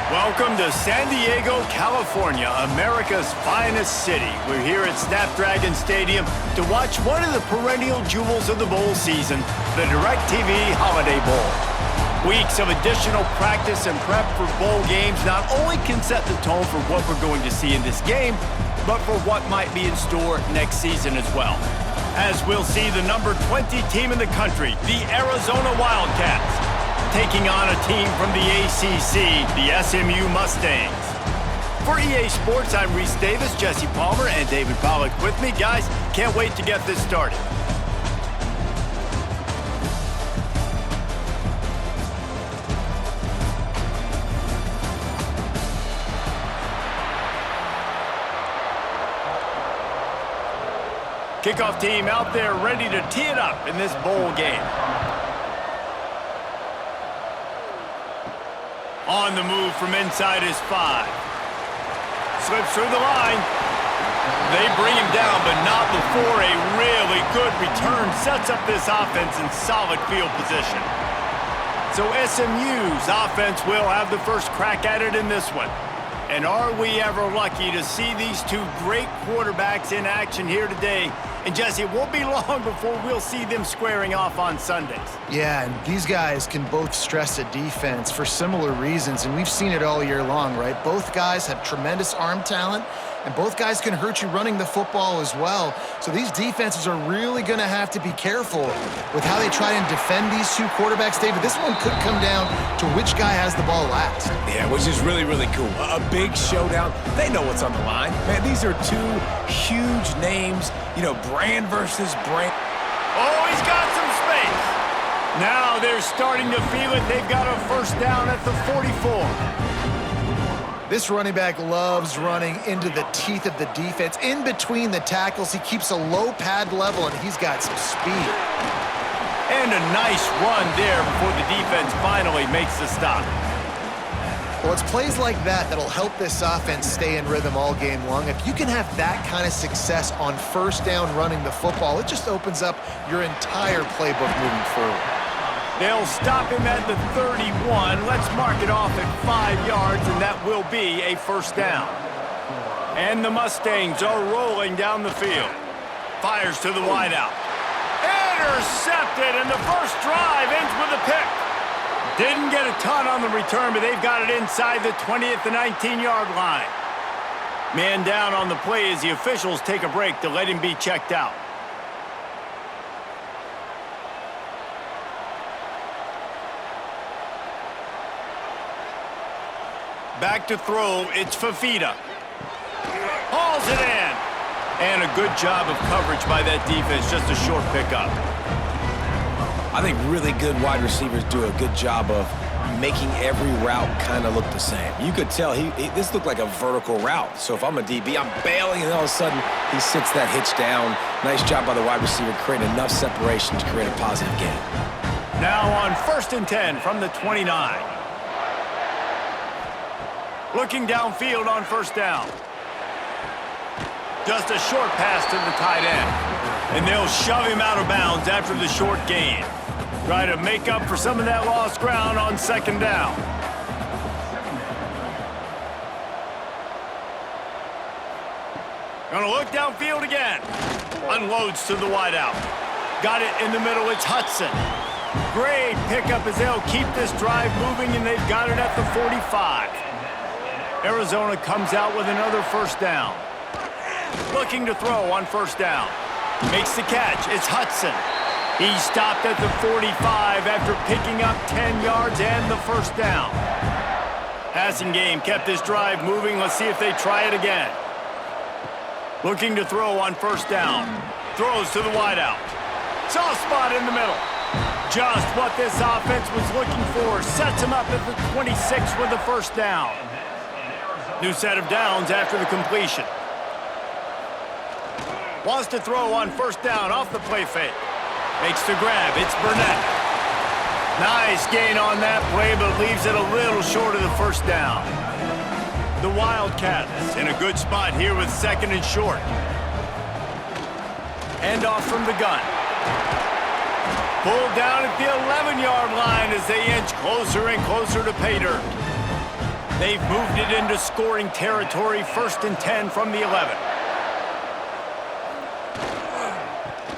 Welcome to San Diego, California, America's finest city. We're here at Snapdragon Stadium to watch one of the perennial jewels of the bowl season, the DirecTV Holiday Bowl. Weeks of additional practice and prep for bowl games not only can set the tone for what we're going to see in this game, but for what might be in store next season as well. As we'll see the number 20 team in the country, the Arizona Wildcats, taking on a team from the ACC, the SMU Mustangs. For EA Sports, I'm Reese Davis, Jesse Palmer, and David Pollack with me. Guys, can't wait to get this started. Kickoff team out there ready to tee it up in this bowl game. On the move from inside his 5. Slips through the line. They bring him down, but not before a really good return sets up this offense in solid field position. So SMU's offense will have the first crack at it in this one. And are we ever lucky to see these two great quarterbacks in action here today? And Jesse, it won't be long before we'll see them squaring off on Sundays. Yeah, and these guys can both stress a defense for similar reasons, and we've seen it all year long, right? Both guys have tremendous arm talent, and both guys can hurt you running the football as well. So these defenses are really going to have to be careful with how they try and defend these two quarterbacks. David, this one could come down to which guy has the ball last. Yeah, which is really, really cool. A big showdown. They know what's on the line. Man, these are two huge names, you know, brand versus brand. Oh, he's got some space. Now they're starting to feel it. They've got a first down at the 44. This running back loves running into the teeth of the defense. In between the tackles, he keeps a low pad level, and he's got some speed. And a nice run there before the defense finally makes the stop. Well, it's plays like that that'll help this offense stay in rhythm all game long. If you can have that kind of success on first down running the football, it just opens up your entire playbook moving forward. They'll stop him at the 31. Let's mark it off at 5 yards, and that will be a first down. And the Mustangs are rolling down the field. Fires to the wideout. Intercepted, and the first drive ends with a pick. Didn't get a ton on the return, but they've got it inside the 20 at the 19-yard line. Man down on the play as the officials take a break to let him be checked out. Back to throw, it's Fafita. Hauls it in. And a good job of coverage by that defense, just a short pickup. I think really good wide receivers do a good job of making every route kind of look the same. You could tell this looked like a vertical route. So if I'm a DB, I'm bailing, and all of a sudden he sits that hitch down. Nice job by the wide receiver, creating enough separation to create a positive gain. Now on 1st and 10 from the 29. Looking downfield on first down. Just a short pass to the tight end. And they'll shove him out of bounds after the short gain. Try to make up for some of that lost ground on second down. Gonna look downfield again. Unloads to the wideout. Got it in the middle, it's Hudson. Great pickup as they'll keep this drive moving, and they've got it at the 45. Arizona comes out with another first down. Looking to throw on first down. Makes the catch. It's Hudson. He stopped at the 45 after picking up 10 yards and the first down. Passing game kept this drive moving. Let's see if they try it again. Looking to throw on first down. Throws to the wideout. Soft spot in the middle. Just what this offense was looking for. Sets him up at the 26 with the first down. New set of downs after the completion. Wants to throw on first down off the play fake. Makes the grab. It's Burnett. Nice gain on that play, but leaves it a little short of the first down. The Wildcats in a good spot here with 2nd and short. Hand off from the gun. Pulled down at the 11-yard line as they inch closer and closer to pay dirt. They've moved it into scoring territory, 1st and 10 from the 11.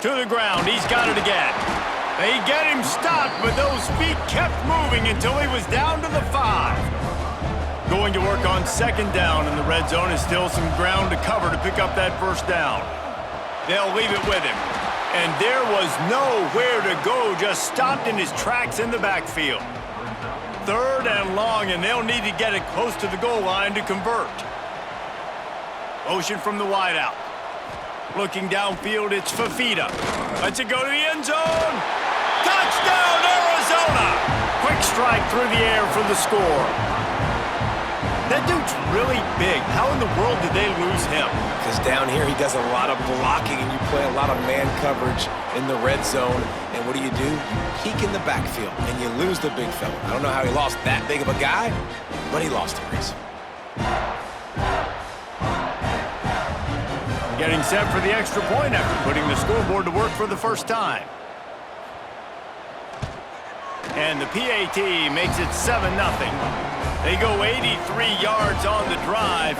To the ground, he's got it again. They get him stopped, but those feet kept moving until he was down to the 5. Going to work on 2nd down, and the red zone is still some ground to cover to pick up that 1st down. They'll leave it with him. And there was nowhere to go, just stopped in his tracks in the backfield. 3rd and long, and they'll need to get it close to the goal line to convert. Motion from the wideout. Looking downfield, it's Fafita. Lets it go to the end zone. Touchdown, Arizona! Quick strike through the air for the score. That dude's really big. How in the world did they lose him? Because down here he does a lot of blocking and you play a lot of man coverage in the red zone. And what do? You peek in the backfield and you lose the big fella. I don't know how he lost that big of a guy, but he lost a race. Getting set for the extra point after putting the scoreboard to work for the 1st time. And the PAT makes it 7-0. They go 83 yards on the drive,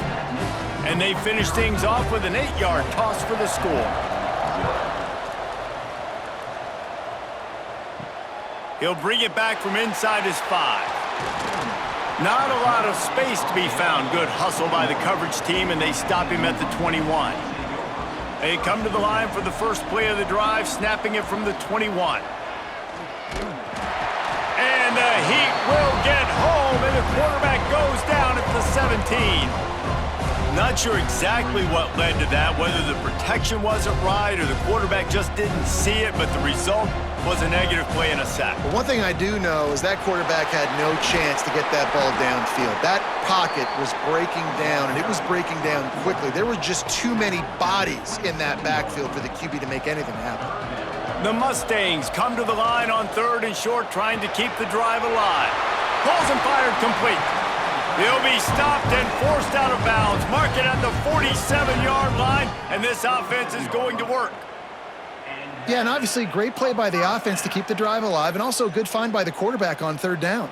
and they finish things off with an 8-yard toss for the score. He'll bring it back from inside his 5. Not a lot of space to be found. Good hustle by the coverage team, and they stop him at the 21. They come to the line for the first play of the drive, snapping it from the 21. And the Heat will get home, and the quarterback goes down at the 17. Not sure exactly what led to that, whether the protection wasn't right or the quarterback just didn't see it, but the result was a negative play and a sack. But one thing I do know is that quarterback had no chance to get that ball downfield. That pocket was breaking down, and it was breaking down quickly. There were just too many bodies in that backfield for the QB to make anything happen. The Mustangs come to the line on 3rd and short, trying to keep the drive alive. Pulls and fired complete. He'll be stopped and forced out of bounds. Mark it at the 47-yard line, and this offense is going to work. Yeah, and obviously great play by the offense to keep the drive alive, and also a good find by the quarterback on 3rd down.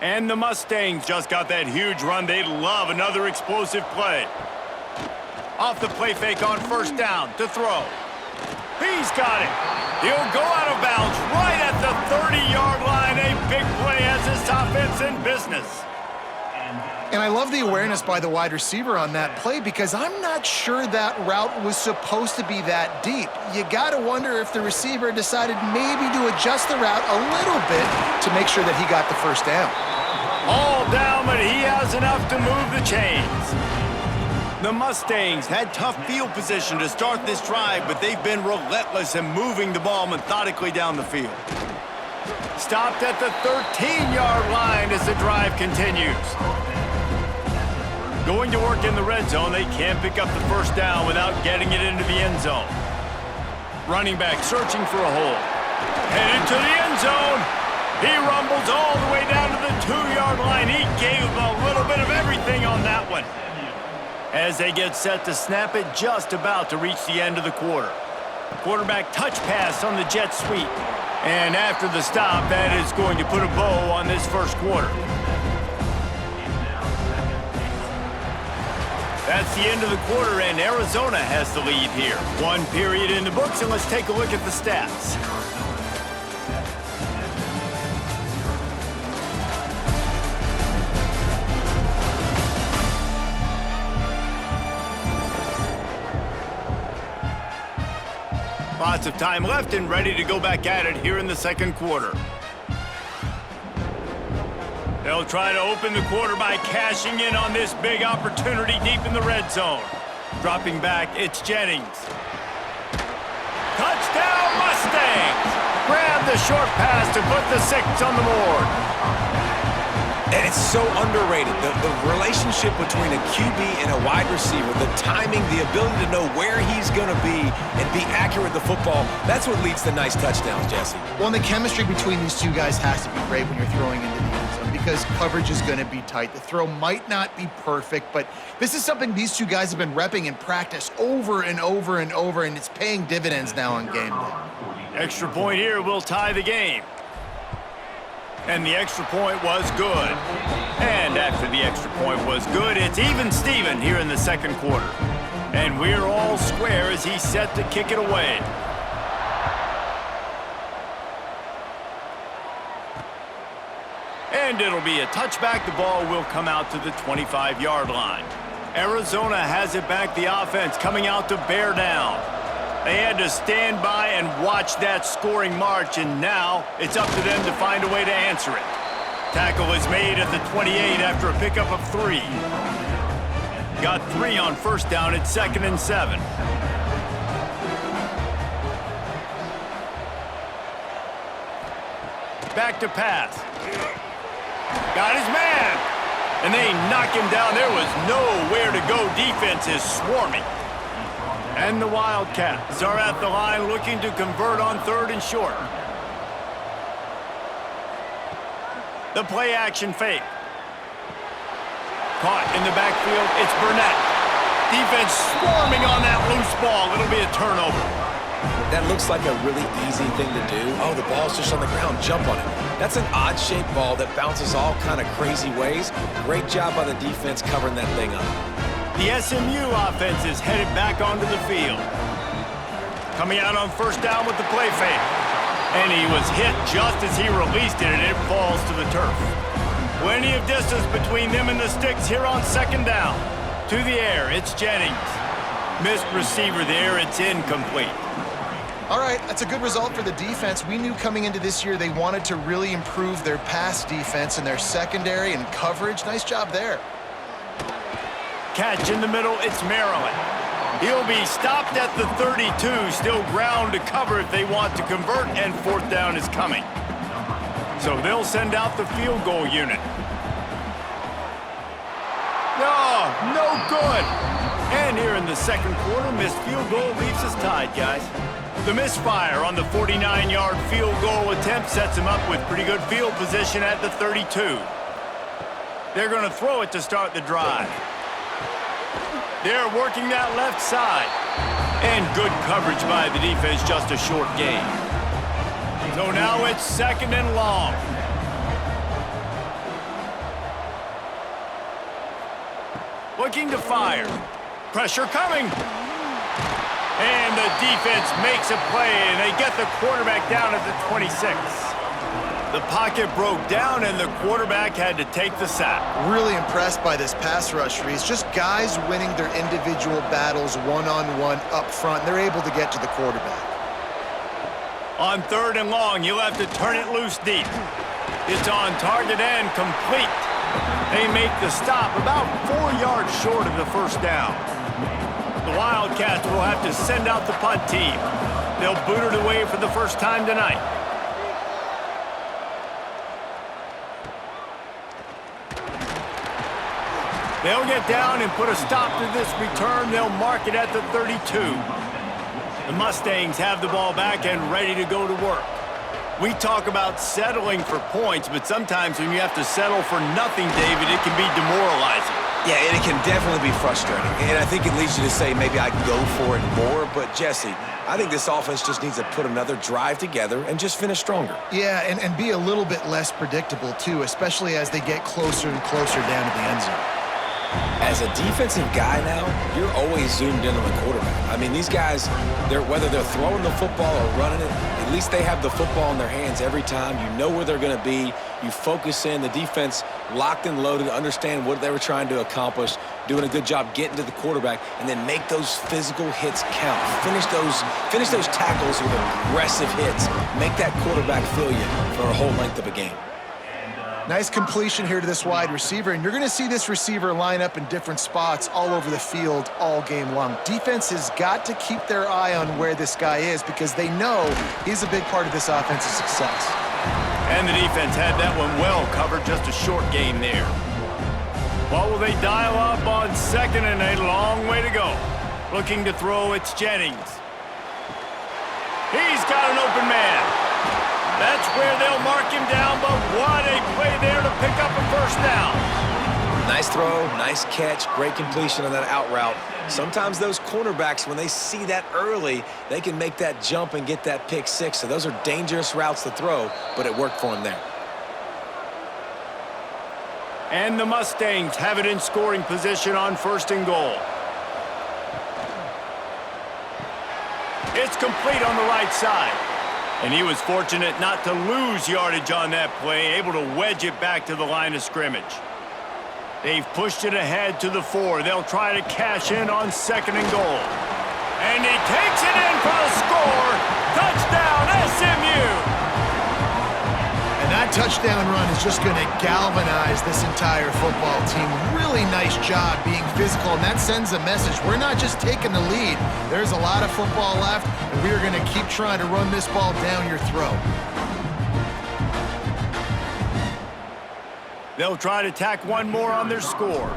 And the Mustangs just got that huge run. They love another explosive play. Off the play fake on 1st down to throw. He's got it. He'll go out of bounds right at the 30-yard line. A big play as this offense in business. And I love the awareness by the wide receiver on that play because I'm not sure that route was supposed to be that deep. You got to wonder if the receiver decided maybe to adjust the route a little bit to make sure that he got the 1st down. All down, but he has enough to move the chains. The Mustangs had tough field position to start this drive, but they've been relentless in moving the ball methodically down the field. Stopped at the 13-yard line as the drive continues. Going to work in the red zone, they can't pick up the 1st down without getting it into the end zone. Running back searching for a hole. Headed to the end zone. He rumbles all the way down to the 2-yard line. He gave a little bit of everything on that one. As they get set to snap it, just about to reach the end of the quarter. Quarterback touch pass on the jet sweep. And after the stop, that is going to put a bow on this 1st quarter. That's the end of the quarter, and Arizona has the lead here. 1 period in the books, and let's take a look at the stats. Lots of time left and ready to go back at it here in the 2nd quarter. They'll try to open the quarter by cashing in on this big opportunity deep in the red zone. Dropping back, it's Jennings. Touchdown, Mustangs! Grab the short pass to put the 6 on the board. And it's so underrated. The relationship between a QB and a wide receiver, the timing, the ability to know where he's going to be and be accurate with the football, that's what leads to nice touchdowns, Jesse. Well, and the chemistry between these two guys has to be great when you're throwing into the end zone because coverage is going to be tight. The throw might not be perfect, but this is something these two guys have been repping in practice over and over and over, and it's paying dividends now on game day. Extra point here will tie the game. And the extra point was good. And after the extra point was good, it's even Steven here in the second quarter. And we're all square as he's set to kick it away. And it'll be a touchback. The ball will come out to the 25-yard line. Arizona has it back. The offense coming out to bear down. They had to stand by and watch that scoring march, and now it's up to them to find a way to answer it. Tackle is made at the 28 after a pickup of 3. Got 3 on first down at 2nd and 7. Back to pass. Got his man. And they knock him down. There was nowhere to go. Defense is swarming. And the Wildcats are at the line looking to convert on 3rd and short. The play action fake. Caught in the backfield, it's Burnett. Defense swarming on that loose ball. It'll be a turnover. That looks like a really easy thing to do. Oh, the ball's just on the ground. Jump on it. That's an odd-shaped ball that bounces all kind of crazy ways. Great job by the defense covering that thing up. The SMU offense is headed back onto the field. Coming out on first down with the play fake. And he was hit just as he released it, and it falls to the turf. Plenty of distance between them and the sticks here on 2nd down. To the air, it's Jennings. Missed receiver there, it's incomplete. All right, that's a good result for the defense. We knew coming into this year they wanted to really improve their pass defense and their secondary and coverage. Nice job there. Catch in the middle, it's Maryland. He'll be stopped at the 32, still ground to cover if they want to convert, and 4th down is coming. So they'll send out the field goal unit. No good. And here in the second quarter, missed field goal leaves us tied, guys. The misfire on the 49-yard field goal attempt sets him up with pretty good field position at the 32. They're going to throw it to start the drive. They're working that left side. And good coverage by the defense, just a short gain. So now it's 2nd and long. Looking to fire. Pressure coming. And the defense makes a play, and they get the quarterback down at the 26. The pocket broke down, and the quarterback had to take the sack. Really impressed by this pass rush, Reese. Just guys winning their individual battles one-on-one up front. They're able to get to the quarterback. On 3rd and long, you'll have to turn it loose deep. It's on target and complete. They make the stop about 4 yards short of the first down. The Wildcats will have to send out the punt team. They'll boot it away for the first time tonight. They'll get down and put a stop to this return. They'll mark it at the 32. The Mustangs have the ball back and ready to go to work. We talk about settling for points, but sometimes when you have to settle for nothing, David, it can be demoralizing. Yeah, and it can definitely be frustrating. And I think it leads you to say maybe I go for it more. But, Jesse, I think this offense just needs to put another drive together and just finish stronger. Yeah, and be a little bit less predictable, too, especially as they get closer and closer down to the end zone. As a defensive guy now, you're always zoomed in on the quarterback. I mean, these guys, whether they're throwing the football or running it, at least they have the football in their hands every time. You know where they're going to be. You focus in. The defense locked and loaded, understand what they were trying to accomplish, doing a good job getting to the quarterback, and then make those physical hits count. Finish those tackles with aggressive hits. Make that quarterback feel you for a whole length of a game. Nice completion here to this wide receiver, and you're going to see this receiver line up in different spots all over the field all game long. Defense has got to keep their eye on where this guy is because they know he's a big part of this offensive success. And the defense had that one well covered, just a short gain there. What will they dial up on second and a long way to go? Looking to throw, it's Jennings. He's got an open man. That's where they'll mark him down, but what a play there to pick up a first down. Nice throw, nice catch, great completion on that out route. Sometimes those cornerbacks, when they see that early, they can make that jump and get that pick six. So those are dangerous routes to throw, but it worked for him there. And the Mustangs have it in scoring position on first and goal. It's complete on the right side. And he was fortunate not to lose yardage on that play, able to wedge it back to the line of scrimmage. They've pushed it ahead to the 4. They'll try to cash in on second and goal. And he takes it in for the score. Touchdown, SMU! And that touchdown run is just going to galvanize this entire football team. Really nice job being physical, and that sends a message. We're not just taking the lead. There's a lot of football left, and we are going to keep trying to run this ball down your throat. They'll try to tack one more on their score.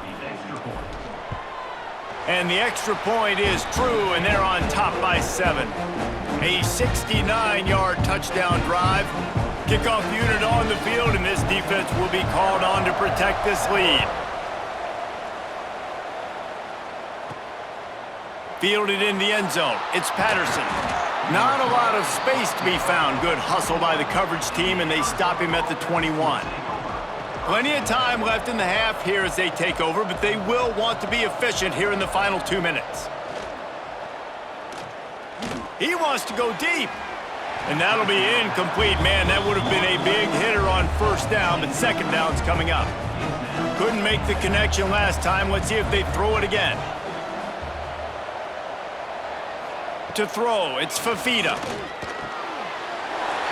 And the extra point is true, and they're on top by 7. A 69-yard touchdown drive. Kickoff unit on the field, and this defense will be called on to protect this lead. Fielded in the end zone. It's Patterson. Not a lot of space to be found. Good hustle by the coverage team, and they stop him at the 21. Plenty of time left in the half here as they take over, but they will want to be efficient here in the final 2 minutes. He wants to go deep. And that'll be incomplete. Man, that would have been a big hitter on first down, but second down's coming up. Couldn't make the connection last time. Let's see if they throw it again. To throw, it's Fafita.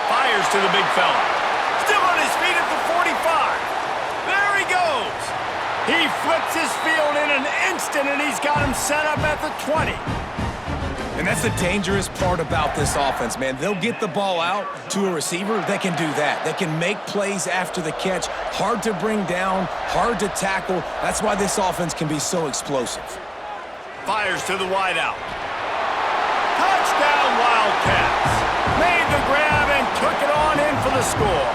Fires to the big fella. Still on his feet at the 45. There he goes. He flips his field in an instant, and he's got him set up at the 20. And that's the dangerous part about this offense, man. They'll get the ball out to a receiver. They can do that. They can make plays after the catch. Hard to bring down, hard to tackle. That's why this offense can be so explosive. Fires to the wideout. Touchdown, Wildcats. Made the grab and took it on in for the score.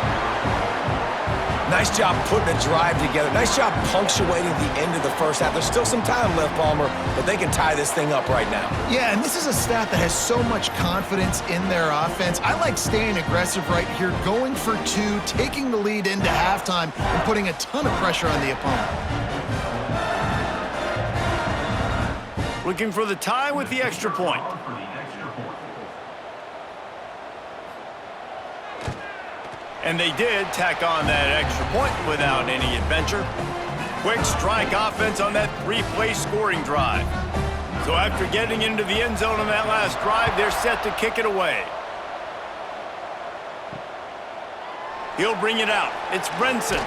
Nice job putting a drive together. Nice job punctuating the end of the first half. There's still some time left, Palmer, but they can tie this thing up right now. Yeah, and this is a staff that has so much confidence in their offense. I like staying aggressive right here, going for 2, taking the lead into halftime, and putting a ton of pressure on the opponent. Looking for the tie with the extra point. And they did tack on that extra point without any adventure. Quick strike offense on that 3-play scoring drive. So after getting into the end zone on that last drive, they're set to kick it away. He'll bring it out. It's Brenson.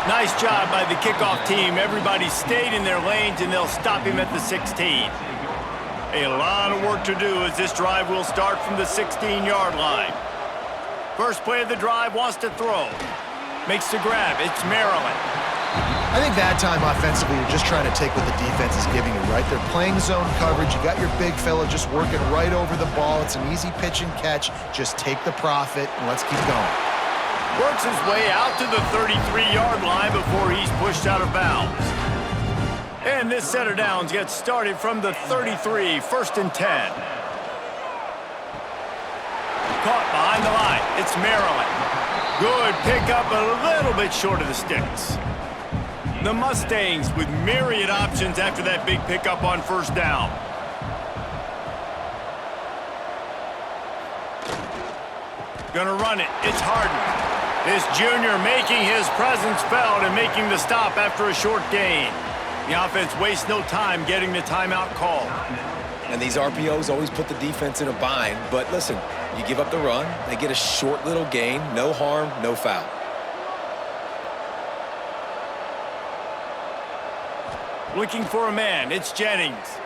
Nice job by the kickoff team. Everybody stayed in their lanes, and they'll stop him at the 16. A lot of work to do as this drive will start from the 16-yard line. First play of the drive, wants to throw. Makes the grab. It's Maryland. I think that time offensively, you're just trying to take what the defense is giving you, right? They're playing zone coverage. You got your big fella just working right over the ball. It's an easy pitch and catch. Just take the profit, and let's keep going. Works his way out to the 33-yard line before he's pushed out of bounds. And this set of downs gets started from the 33, 1st and 10. Caught behind the line. It's Maryland. Good pickup, a little bit short of the sticks. The Mustangs with myriad options after that big pickup on first down. Gonna run it. It's Harden. This junior making his presence felt and making the stop after a short gain. The offense wastes no time getting the timeout called. And these RPOs always put the defense in a bind. But listen, you give up the run, they get a short little gain, no harm, no foul. Looking for a man, it's Jennings.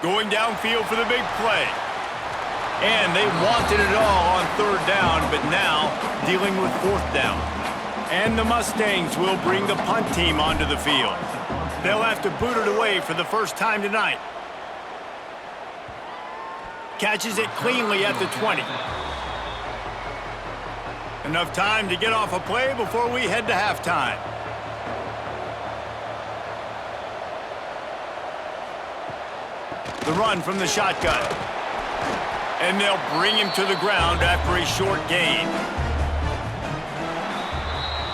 Going downfield for the big play. And they wanted it all on third down, but now dealing with fourth down. And the Mustangs will bring the punt team onto the field. They'll have to boot it away for the first time tonight. Catches it cleanly at the 20. Enough time to get off a play before we head to halftime. The run from the shotgun. And they'll bring him to the ground after a short gain.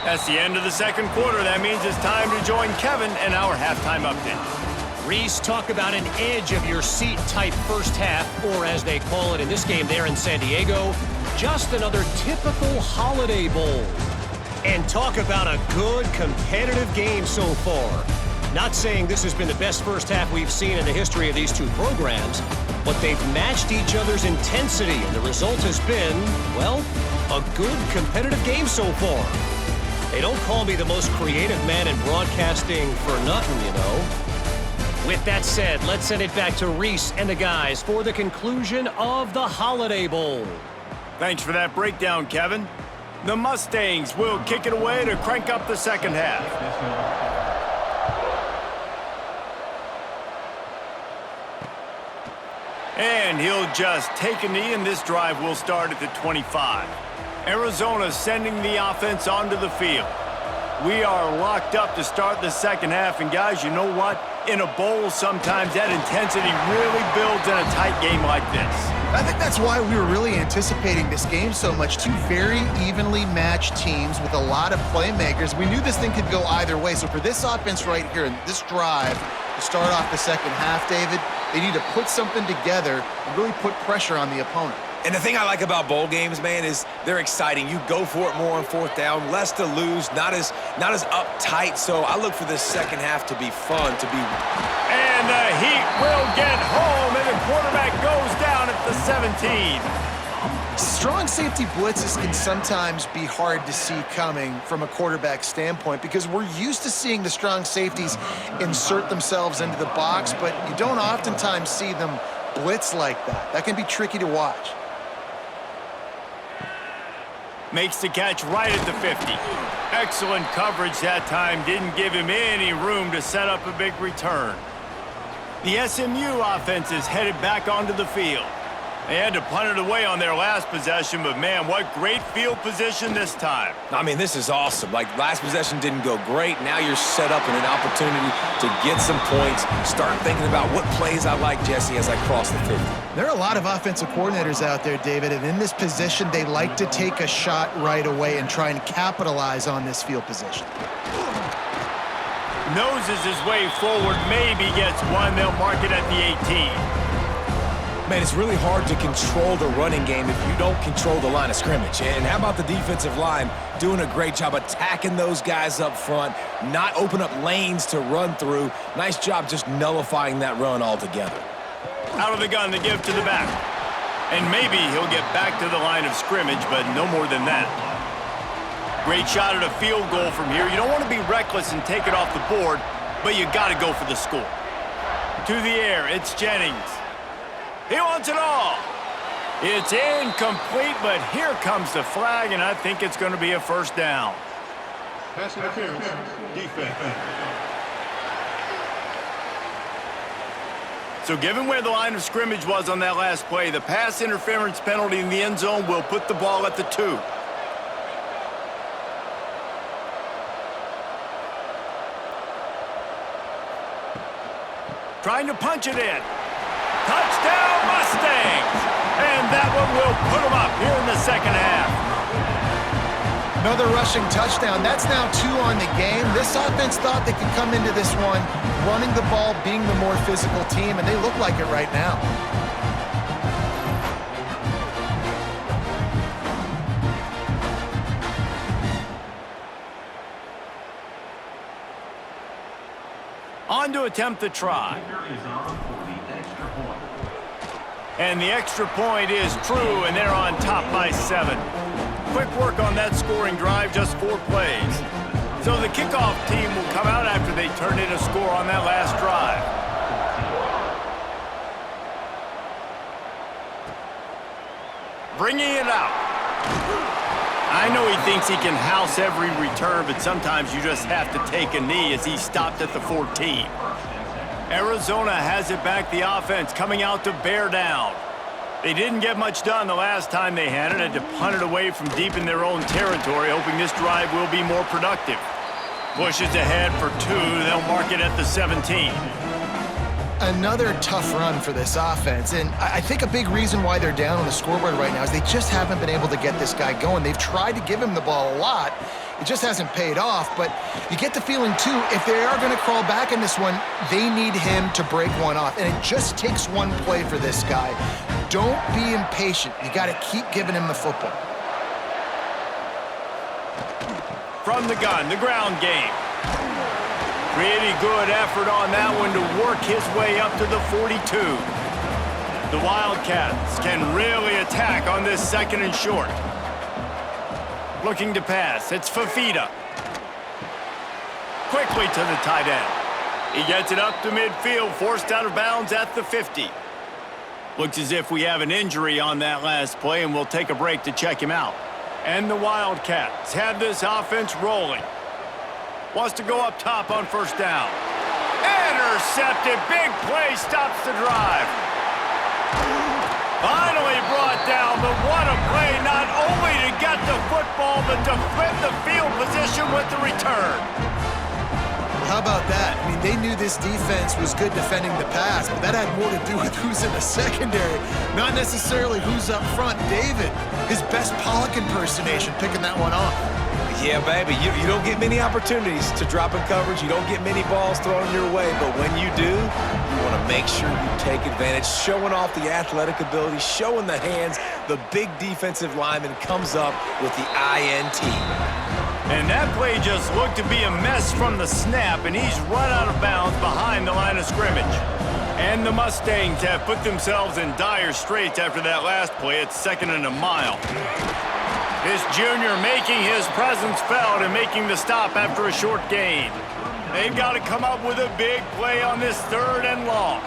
That's the end of the second quarter. That means it's time to join Kevin and our halftime update. Reese, talk about an edge-of-your-seat type first half, or as they call it in this game there in San Diego, just another typical Holiday Bowl. And talk about a good competitive game so far. Not saying this has been the best first half we've seen in the history of these two programs, but they've matched each other's intensity, and the result has been, well, a good competitive game so far. They don't call me the most creative man in broadcasting for nothing, you know. With that said, let's send it back to Reese and the guys for the conclusion of the Holiday Bowl. Thanks for that breakdown, Kevin. The Mustangs will kick it away to crank up the second half. And he'll just take a knee, and this drive will start at the 25. Arizona sending the offense onto the field. We are locked up to start the second half, and guys, you know what? In a bowl, sometimes that intensity really builds in a tight game like this. I think that's why we were really anticipating this game so much. Two very evenly matched teams with a lot of playmakers. We knew this thing could go either way. So for this offense right here, in this drive, to start off the second half, David, they need to put something together and really put pressure on the opponent. And the thing I like about bowl games, man, is they're exciting. You go for it more on fourth down, less to lose, not as uptight. So I look for this second half to be fun, to be. And the Heat will get home, and the quarterback goes down at the 17. Strong safety blitzes can sometimes be hard to see coming from a quarterback standpoint because we're used to seeing the strong safeties insert themselves into the box, but you don't oftentimes see them blitz like that. That can be tricky to watch. Makes the catch right at the 50. Excellent coverage that time. Didn't give him any room to set up a big return. The SMU offense is headed back onto the field. They had to punt it away on their last possession, but man, what great field position this time. I mean, this is awesome. Like, last possession didn't go great. Now you're set up in an opportunity to get some points. Start thinking about what plays I like, Jesse, as I cross the 50. There are a lot of offensive coordinators out there, David, and in this position, they like to take a shot right away and try and capitalize on this field position. Noses his way forward, maybe gets one. They'll mark it at the 18. Man, it's really hard to control the running game if you don't control the line of scrimmage. And how about the defensive line doing a great job attacking those guys up front, not open up lanes to run through. Nice job just nullifying that run altogether. Out of the gun to give to the back. And maybe he'll get back to the line of scrimmage, but no more than that. Great shot at a field goal from here. You don't want to be reckless and take it off the board, but you got to go for the score. To the air, it's Jennings. He wants it all. It's incomplete, but here comes the flag, and I think it's going to be a first down. Pass interference, defense. So given where the line of scrimmage was on that last play, the pass interference penalty in the end zone will put the ball at the 2. Trying to punch it in. Touchdown, Mustangs! And that one will put them up here in the second half. Another rushing touchdown. That's now 2 on the game. This offense thought they could come into this one running the ball, being the more physical team, and they look like it right now. On to attempt the try. And the extra point is true, and they're on top by 7. Quick work on that scoring drive, just 4 plays. So the kickoff team will come out after they turn in a score on that last drive. bringing it out. I know he thinks he can house every return, but sometimes you just have to take a knee as he stopped at the 14. Arizona has it back, the offense coming out to bear down. They didn't get much done the last time they had it, had to punt it away from deep in their own territory, hoping this drive will be more productive. Pushes ahead for 2, they'll mark it at the 17. Another tough run for this offense, and I think a big reason why they're down on the scoreboard right now is they just haven't been able to get this guy going. They've tried to give him the ball a lot. It just hasn't paid off, but you get the feeling, too, if they are going to crawl back in this one, they need him to break one off, and it just takes one play for this guy. Don't be impatient. You got to keep giving him the football. From the gun, the ground game. Pretty good effort on that one to work his way up to the 42. The Wildcats can really attack on this 2nd and short. Looking to pass, it's Fafita. Quickly to the tight end. He gets it up to midfield, forced out of bounds at the 50. Looks as if we have an injury on that last play, and we'll take a break to check him out. And the Wildcats have this offense rolling. Wants to go up top on 1st down. Intercepted. Big play stops the drive. Finally brought down, but what a play, not only to get the football, but to flip the field position with the return. How about that? I mean, they knew this defense was good defending the pass, but that had more to do with who's in the secondary, not necessarily who's up front. David, his best Pollock impersonation, picking that one off. Yeah, baby, you don't get many opportunities to drop in coverage. You don't get many balls thrown your way, but when you do, you want to make sure you take advantage, showing off the athletic ability, showing the hands. The big defensive lineman comes up with the INT. And that play just looked to be a mess from the snap, and he's run out of bounds behind the line of scrimmage. And the Mustangs have put themselves in dire straits after that last play. It's 2nd and a mile. This junior making his presence felt and making the stop after a short gain. They've got to come up with a big play on this 3rd and long.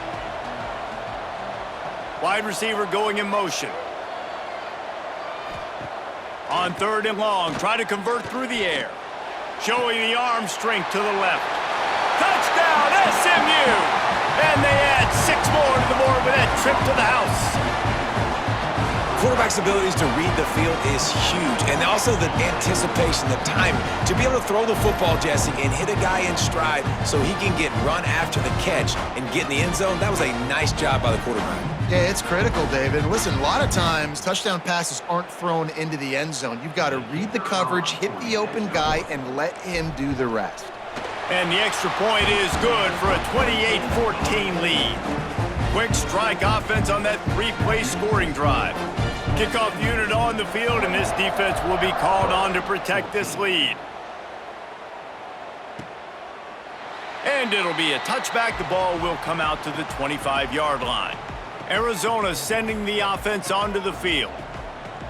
Wide receiver going in motion. On 3rd and long, try to convert through the air. Showing the arm strength to the left. Touchdown, SMU! And they add 6 more to the board with that trip to the house. Quarterback's abilities to read the field is huge, and also the anticipation, the timing. To be able to throw the football, Jesse, and hit a guy in stride so he can get run after the catch and get in the end zone, that was a nice job by the quarterback. Yeah, it's critical, David. Listen, a lot of times, touchdown passes aren't thrown into the end zone. You've got to read the coverage, hit the open guy, and let him do the rest. And the extra point is good for a 28-14 lead. Quick strike offense on that 3-play scoring drive. Kickoff unit on the field, and this defense will be called on to protect this lead. And it'll be a touchback. The ball will come out to the 25-yard line. Arizona sending the offense onto the field.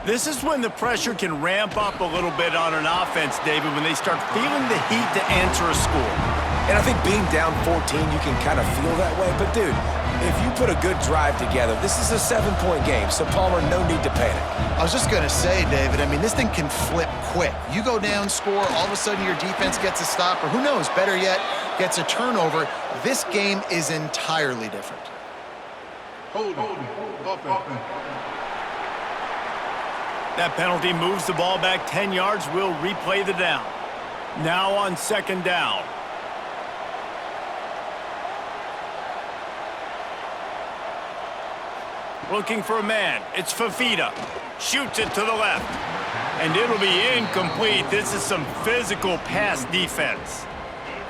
This is when the pressure can ramp up a little bit on an offense, David, when they start feeling the heat to answer a score. And I think being down 14, you can kind of feel that way. But, dude, if you put a good drive together, this is a 7-point game, so Palmer, no need to panic. I was just going to say, David, I mean, this thing can flip quick. You go down, score, all of a sudden your defense gets a stop, or who knows, better yet, gets a turnover. This game is entirely different. Hold on. Offense. That penalty moves the ball back 10 yards. We'll replay the down. Now on 2nd down. Looking for a man. It's Fafita. Shoots it to the left. And it'll be incomplete. This is some physical pass defense.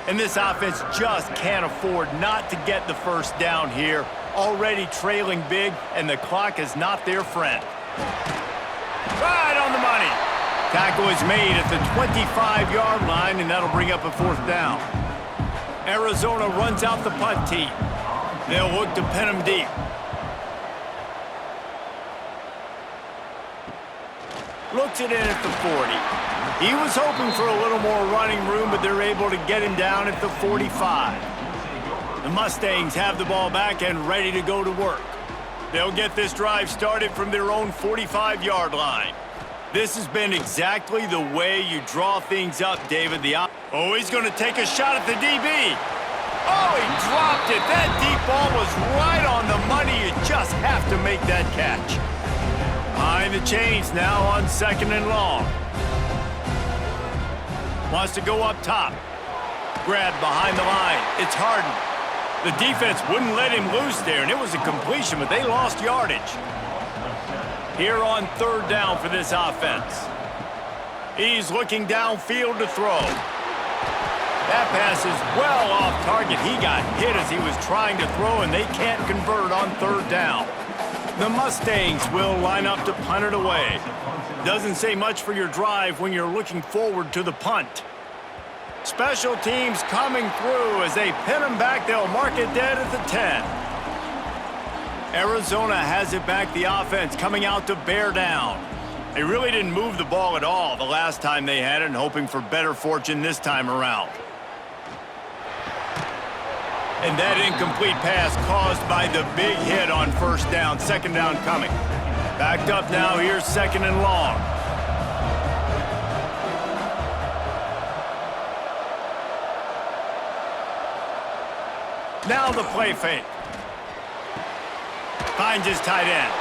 And this offense just can't afford not to get the 1st down here. Already trailing big, and the clock is not their friend. Right on the money. Tackle is made at the 25-yard line, and that'll bring up a 4th down. Arizona runs out the punt team. They'll look to pin him deep. Looks it in at the 40. He was hoping for a little more running room, but they're able to get him down at the 45. The Mustangs have the ball back and ready to go to work. They'll get this drive started from their own 45-yard line. This has been exactly the way you draw things up, David. Oh, he's going to take a shot at the DB. Oh, he dropped it. That deep ball was right on the money. You just have to make that catch. Behind the chains now on 2nd and long. Wants to go up top. Grab behind the line. It's Harden. The defense wouldn't let him loose there, and it was a completion, but they lost yardage. Here on 3rd down for this offense. He's looking downfield to throw. That pass is well off target. He got hit as he was trying to throw, and they can't convert on 3rd down. The Mustangs will line up to punt it away. Doesn't say much for your drive when you're looking forward to the punt. Special teams coming through as they pin them back. They'll mark it dead at the 10. Arizona has it back, the offense coming out to bear down. They really didn't move the ball at all the last time they had it, and hoping for better fortune this time around. And that incomplete pass caused by the big hit on 1st down. 2nd down coming. Backed up now, here's 2nd and long. Now the play fake. Finds his tight end.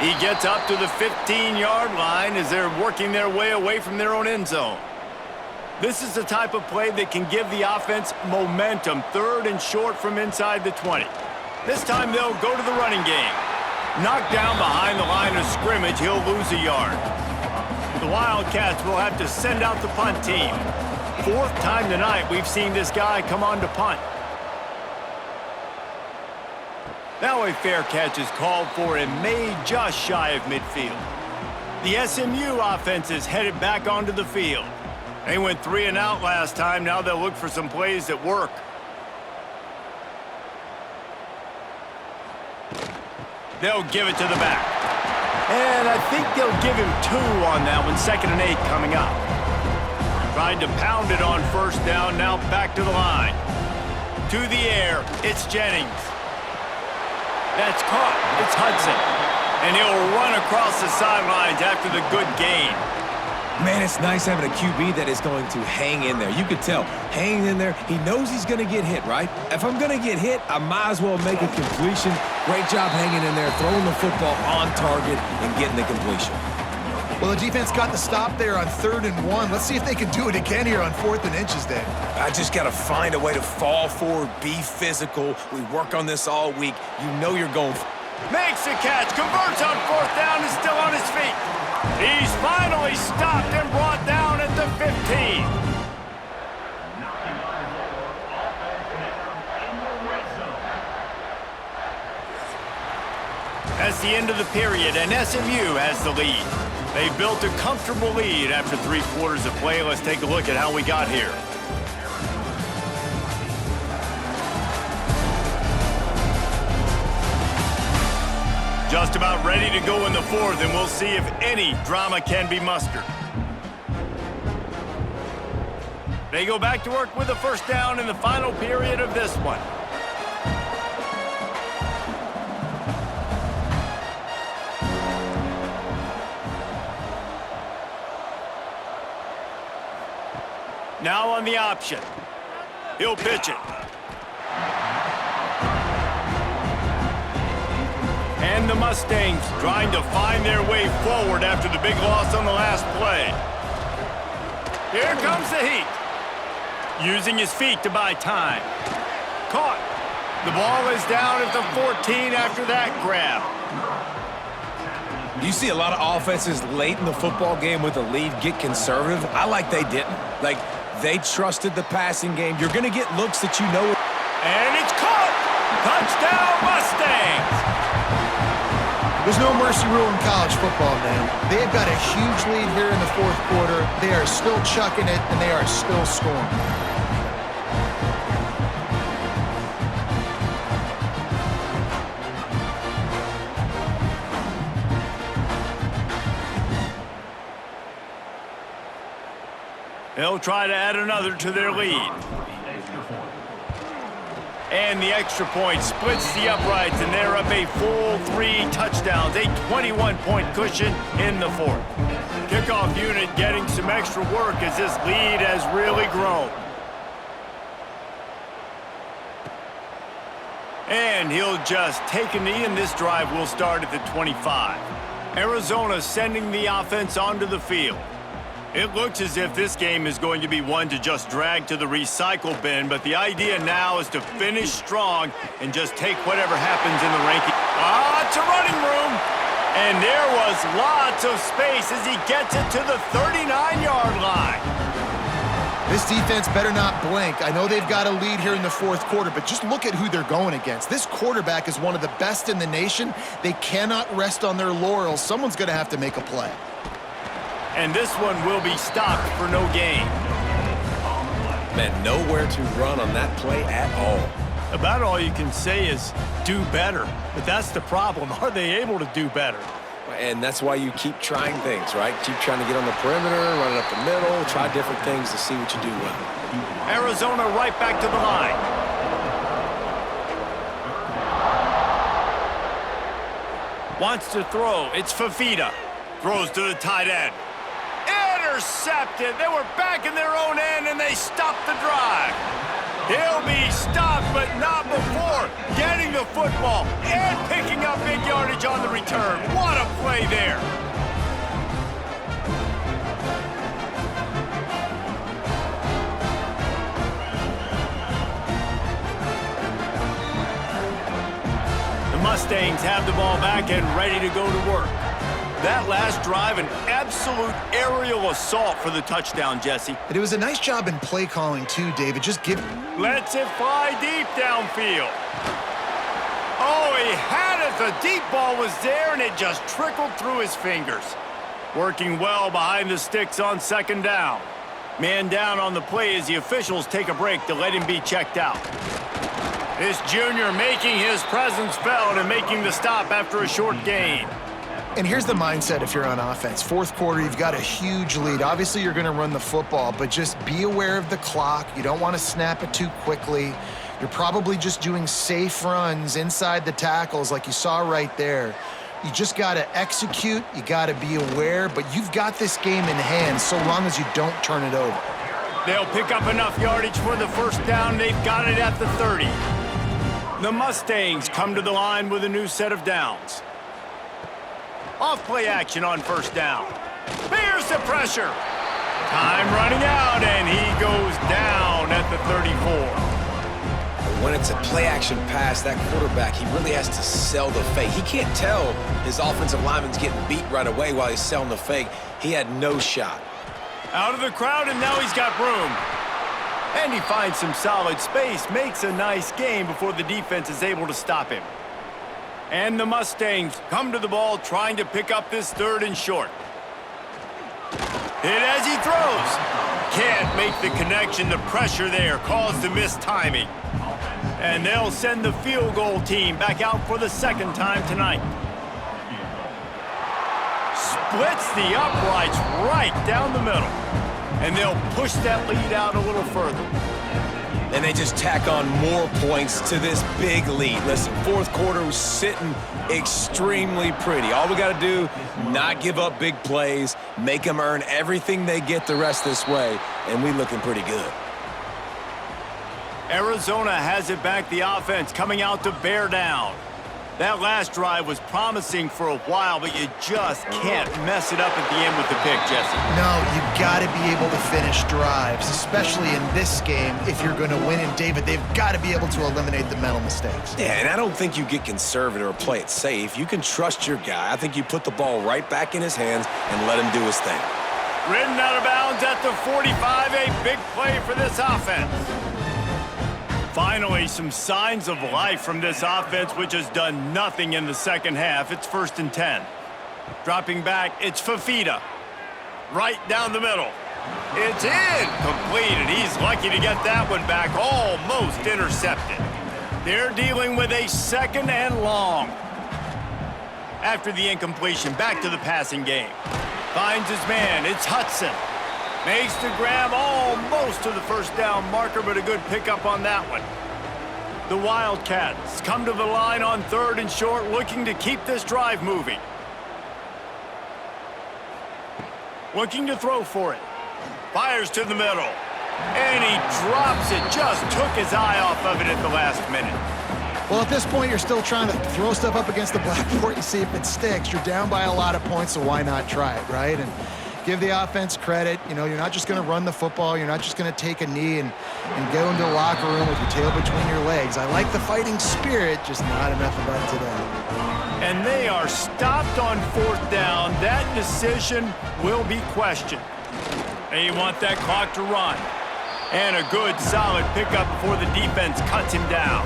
He gets up to the 15-yard line as they're working their way away from their own end zone. This is the type of play that can give the offense momentum. 3rd and short from inside the 20. This time they'll go to the running game. Knocked down behind the line of scrimmage, he'll lose a yard. The Wildcats will have to send out the punt team. 4th time tonight we've seen this guy come on to punt. Now a fair catch is called for and made just shy of midfield. The SMU offense is headed back onto the field. They went 3 and out last time. Now they'll look for some plays that work. They'll give it to the back. And I think they'll give him 2 on that one. 2nd and 8 coming up. Tried to pound it on 1st down. Now back to the line. To the air. It's Jennings. That's caught. It's Hudson. And he'll run across the sidelines after the good gain. Man, it's nice having a QB that is going to hang in there. You could tell, hanging in there, he knows he's going to get hit, right? If I'm going to get hit, I might as well make a completion. Great job hanging in there, throwing the football on target and getting the completion. Well, the defense got the stop there on 3rd and 1. Let's see if they can do it again here on 4th and inches, Dave. I just got to find a way to fall forward, be physical. We work on this all week. You know you're going. Makes the catch, converts on 4th down, is still on his feet. He's finally stopped and brought down at the 15. That's the end of the period, and SMU has the lead. They've built a comfortable lead after 3 quarters of play. Let's take a look at how we got here. Just about ready to go in the 4th, and we'll see if any drama can be mustered. They go back to work with a 1st down in the final period of this one. Now on the option. He'll pitch it. And the Mustangs trying to find their way forward after the big loss on the last play. Here comes the heat. Using his feet to buy time. Caught. The ball is down at the 14 after that grab. You see a lot of offenses late in the football game with a lead get conservative. I like they didn't. Like, they trusted the passing game. You're going to get looks that you know. And it's caught. Touchdown, Mustangs. There's no mercy rule in college football, man. They've got a huge lead here in the 4th quarter. They are still chucking it, and they are still scoring. They'll try to add another to their lead. And the extra point splits the uprights, and they're up a full 3 touchdowns, a 21-point cushion in the fourth. Kickoff unit getting some extra work as this lead has really grown. And he'll just take a knee, and this drive will start at the 25. Arizona sending the offense onto the field. It looks as if this game is going to be one to just drag to the recycle bin, but the idea now is to finish strong and just take whatever happens in the ranking. Lots of running room. And there was lots of space as he gets it to the 39-yard line. This defense better not blink. I know they've got a lead here in the fourth quarter, but just look at who they're going against. This quarterback is one of the best in the nation. They cannot rest on their laurels. Someone's going to have to make a play. And this one will be stopped for no gain. Man, nowhere to run on that play at all. About all you can say is do better. But that's the problem. Are they able to do better? And that's why you keep trying things, right? Keep trying to get on the perimeter, run it up the middle, try different things to see what you do well. Arizona right back to the line. Wants to throw. It's Fafita. Throws to the tight end. Intercepted. They were back in their own end, and they stopped the drive. He'll be stopped, but not before getting the football and picking up big yardage on the return. What a play there. The Mustangs have the ball back and ready to go to work. That last drive, an absolute aerial assault for the touchdown, Jesse. But it was a nice job in play calling, too, David. Just give... Lets it fly deep downfield. Oh, he had it. The deep ball was there, and it just trickled through his fingers. Working well behind the sticks on second down. Man down on the play as the officials take a break to let him be checked out. This junior making his presence felt and making the stop after a short gain. And here's the mindset if you're on offense. Fourth quarter, you've got a huge lead. Obviously, you're going to run the football, but just be aware of the clock. You don't want to snap it too quickly. You're probably just doing safe runs inside the tackles like you saw right there. You just got to execute. You got to be aware, but you've got this game in hand so long as you don't turn it over. They'll pick up enough yardage for the first down. They've got it at the 30. The Mustangs come to the line with a new set of downs. Off-play action on first down. Here's the pressure. Time running out, and he goes down at the 34. When it's a play-action pass, that quarterback, he really has to sell the fake. He can't tell his offensive lineman's getting beat right away while he's selling the fake. He had no shot. Out of the crowd, and now he's got room. And he finds some solid space, makes a nice gain before the defense is able to stop him. And the Mustangs come to the ball trying to pick up this third and short. Hit as he throws. Can't make the connection. The pressure there caused the missed timing. And they'll send the field goal team back out for the second time tonight. Splits the uprights right down the middle. And they'll push that lead out a little further. And they just tack on more points to this big lead. Listen, fourth quarter was sitting extremely pretty. All we got to do, not give up big plays, make them earn everything they get the rest this way, and we looking pretty good. Arizona has it back, the offense coming out to bear down. That last drive was promising for a while, but you just can't mess it up at the end with the pick, Jesse. No, you've got to be able to finish drives, especially in this game if you're going to win. And, David, they've got to be able to eliminate the mental mistakes. Yeah, and I don't think you get conservative or play it safe. You can trust your guy. I think you put the ball right back in his hands and let him do his thing. Ridden out of bounds at the 45, a big play for this offense. Finally, some signs of life from this offense, which has done nothing in the second half. It's 1st and 10. Dropping back, it's Fafita. Right down the middle. It's incomplete, and he's lucky to get that one back, almost intercepted. They're dealing with a 2nd and long. After the incompletion, back to the passing game. Finds his man, it's Hudson. Makes the grab almost to the first down marker, but a good pickup on that one. The Wildcats come to the line on 3rd and short, looking to keep this drive moving. Looking to throw for it. Fires to the middle. And he drops it. Just took his eye off of it at the last minute. Well, at this point, you're still trying to throw stuff up against the blackboard and see if it sticks. You're down by a lot of points, so why not try it, right? And give the offense credit. You know, you're not just going to run the football. You're not just going to take a knee and go into the locker room with your tail between your legs. I like the fighting spirit, just not enough of that today. And they are stopped on 4th down. That decision will be questioned. They want that clock to run. And a good, solid pickup before the defense cuts him down.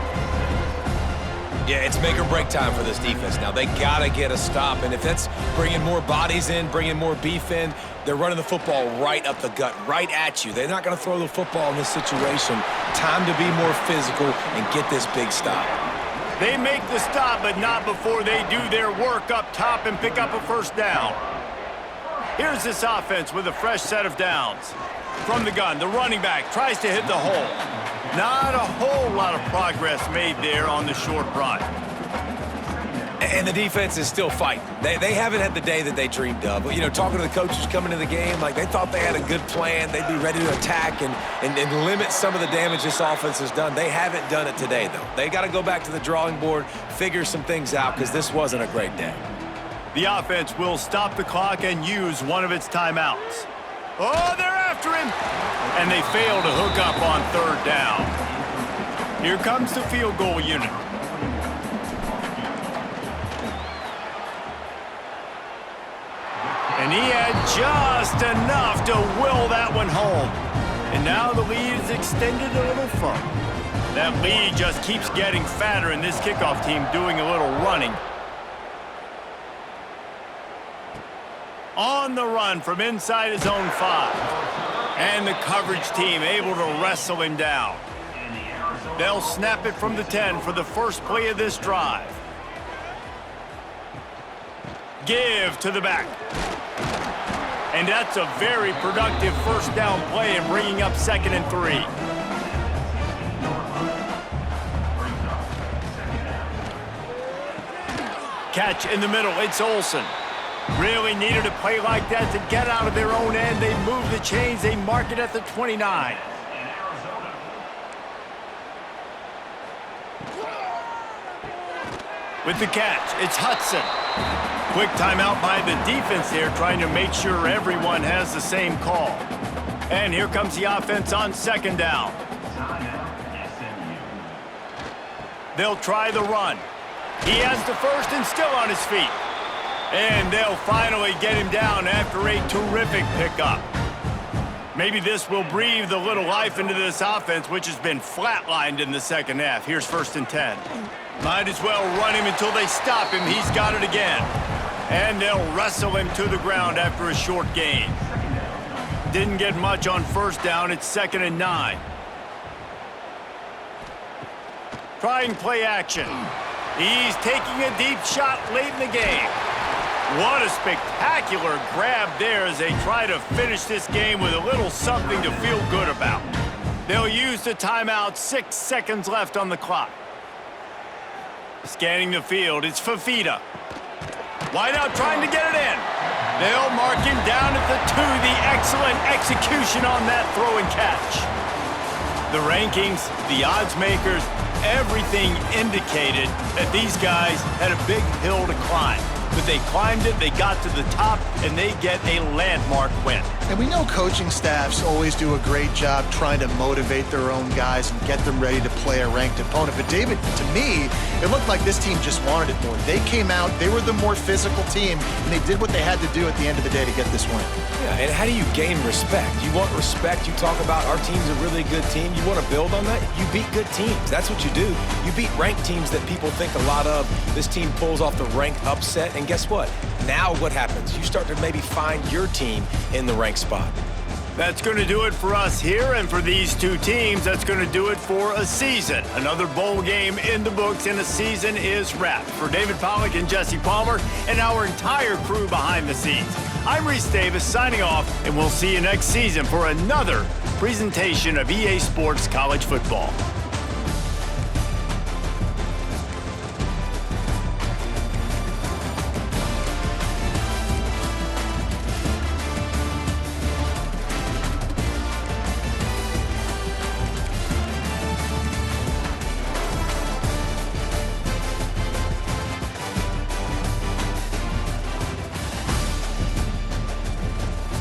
Yeah, it's make or break time for this defense now. They got to get a stop, and if that's bringing more bodies in, bringing more beef in, they're running the football right up the gut, right at you. They're not going to throw the football in this situation. Time to be more physical and get this big stop. They make the stop, but not before they do their work up top and pick up a 1st down. Here's this offense with a fresh set of downs. From the gun, the running back tries to hit the hole. Not a whole lot of progress made there on the short run. And the defense is still fighting. They haven't had the day that they dreamed of. But, you know, talking to the coaches coming into the game, like they thought they had a good plan. They'd be ready to attack and limit some of the damage this offense has done. They haven't done it today, though. They got to go back to the drawing board, figure some things out, because this wasn't a great day. The offense will stop the clock and use one of its timeouts. Oh, they're after him! And they fail to hook up on 3rd down. Here comes the field goal unit. And he had just enough to will that one home. And now the lead is extended a little further. That lead just keeps getting fatter, and this kickoff team doing a little running. On the run from inside his own 5. And the coverage team able to wrestle him down. They'll snap it from the 10 for the first play of this drive. Give to the back. And that's a very productive 1st down play and bringing up 2nd and 3. Catch in the middle, it's Olsen. Really needed a play like that to get out of their own end. They move the chains. They mark it at the 29. With the catch, it's Hudson. Quick timeout by the defense there, trying to make sure everyone has the same call. And here comes the offense on 2nd down. They'll try the run. He has the 1st and still on his feet. And they'll finally get him down after a terrific pickup. Maybe this will breathe a little life into this offense, which has been flatlined in the 2nd half. Here's 1st and 10. Might as well run him until they stop him. He's got it again. And they'll wrestle him to the ground after a short gain. Didn't get much on 1st down. It's 2nd and 9. Trying play action. He's taking a deep shot late in the game. What a spectacular grab there as they try to finish this game with a little something to feel good about. They'll use the timeout, 6 seconds left on the clock. Scanning the field, it's Fafita. Wideout trying to get it in. They'll mark him down at the 2, the excellent execution on that throw and catch. The rankings, the odds makers, everything indicated that these guys had a big hill to climb. But they climbed it, they got to the top, and they get a landmark win. And we know coaching staffs always do a great job trying to motivate their own guys and get them ready to play a ranked opponent. But David, to me, it looked like this team just wanted it more. They came out, they were the more physical team, and they did what they had to do at the end of the day to get this win. Yeah, and how do you gain respect? You want respect, you talk about our team's a really good team. You want to build on that? You beat good teams. That's what you do. You beat ranked teams that people think a lot of. This team pulls off the ranked upset, and guess what? Now what happens? You start to maybe find your team in the ranked spot. That's going to do it for us here, and for these two teams, that's going to do it for a season. Another bowl game in the books, and a season is wrapped. For David Pollack and Jesse Palmer and our entire crew behind the scenes, I'm Reese Davis signing off, and we'll see you next season for another presentation of EA Sports College Football.